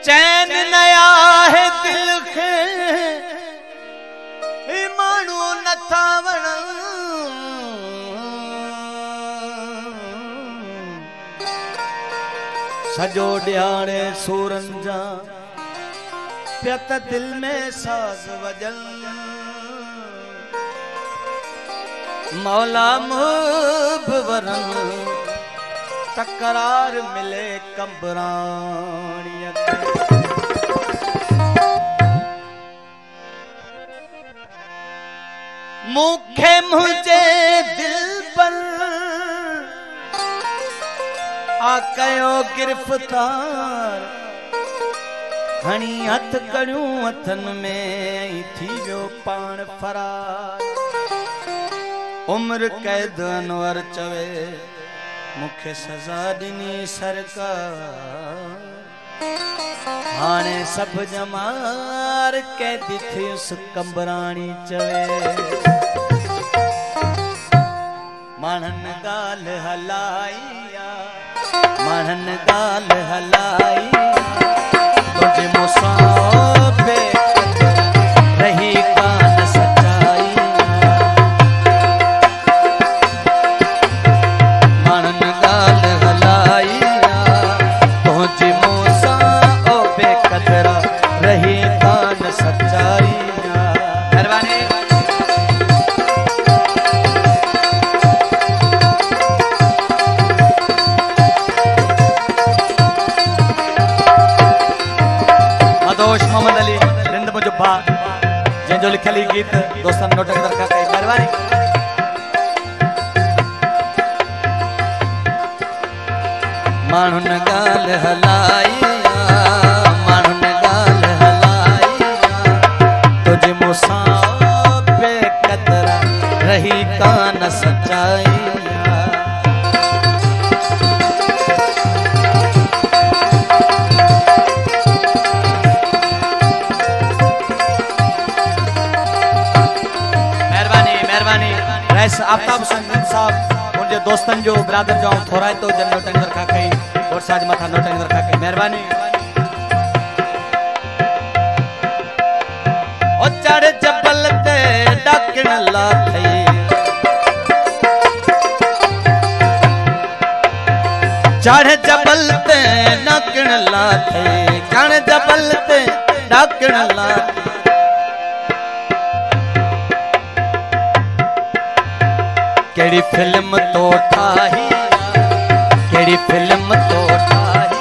चैन नया है दिल खे मानू नथा वण सजो ॾियाणे सूरन जा प्यत दिल में साज वजल मौला मुब वरन तकरार मिले कंबराणिया मुखे मुझे दिल पर आकयो गिरफ्तार हणी हथ कड़ियों हथन में थी वियो पान फरार उम्र कैद अनवर चवे मुखे सजा दिनी सरकार हाने सब जमार कैदी थी उस कंबराणी चवे मानन गाल हलाइया मानन गाल हलाइया तुझे मुसाफे रही कान सच्चाई मानन गाल हलाइया तुझे मुसाफे कदरा रही कान सच्चाई मेहरबानी मोहम्मद अली रिंद मुजुब्बा जंहिंजो लिखियल गीत दोस्तन नोटंग दरखा कई मेहरबानी माण्हुन गाल हलाइया माण्हुन गाल हलाइया तुझे मूंसां बेक़दरा रही कान सच्चाई आफ्ताब संगीन साहब उनके दोस्तन जो ब्रादर जो थोड़ा तो जन नोटंग दरखा कई और साज मथा नोटंग दरखा कई मेहरबानी ओ चढ़ जबल ते डाकण ला थई चढ़ जबल ते डाकण ला थई चढ़ जबल ते डाकण ला केड़ी फिल्म तो ठाही केड़ी फिल्म तो ठाही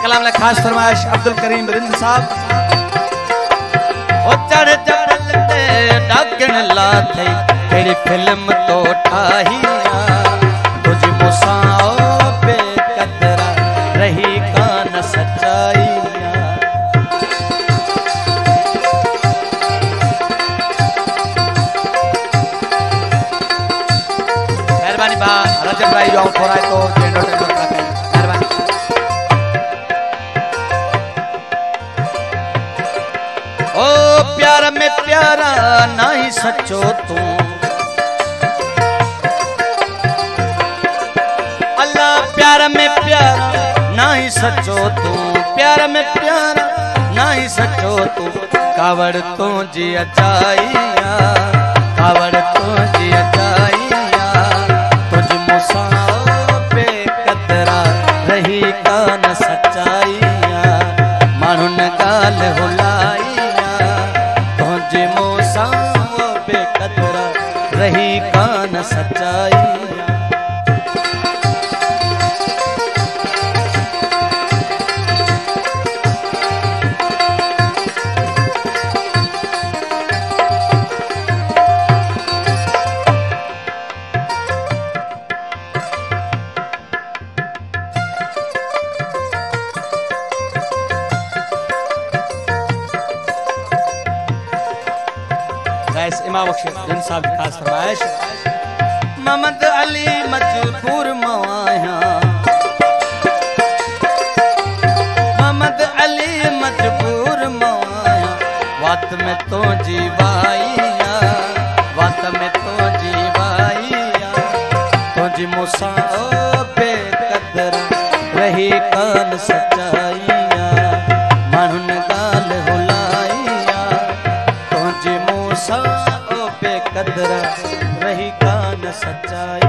कलाम ने खास फरमाइश अब्दुल करीम रिंद साहब ओ चढ़ जबल ते डाकण ला थई केड़ी फिल्म तो ठाही तुझे मूंसां बेक़दरा रही कान सच्चाई रजब भाई जो थोड़ा तो मेहरबानी ओ प्यार में प्यारा नहीं सच्चो तू अल्लाह प्यार में प्यारा नहीं सच्चो तू प्यार में प्यारा नहीं सच्चो तू कावड़ तू जी अचाइया कावड़ तू जी अचाइया बेक़दरा रही कान सच्चाइया माण्हुन गाल हुलाइया तुझे मूंसां बेक़दरा रही कान सच्चाइया इमाम बख्श साहब की खास फरमाइश मोहम्मद अली मजबूर मवाया तो जीवाइया वात में तो जीवाइया तुझ मूसा बेकदर रही कान सच्चाइया मानुन गाल हुलाइया तुझ मूसा बेकदर रही कान सच्चाई।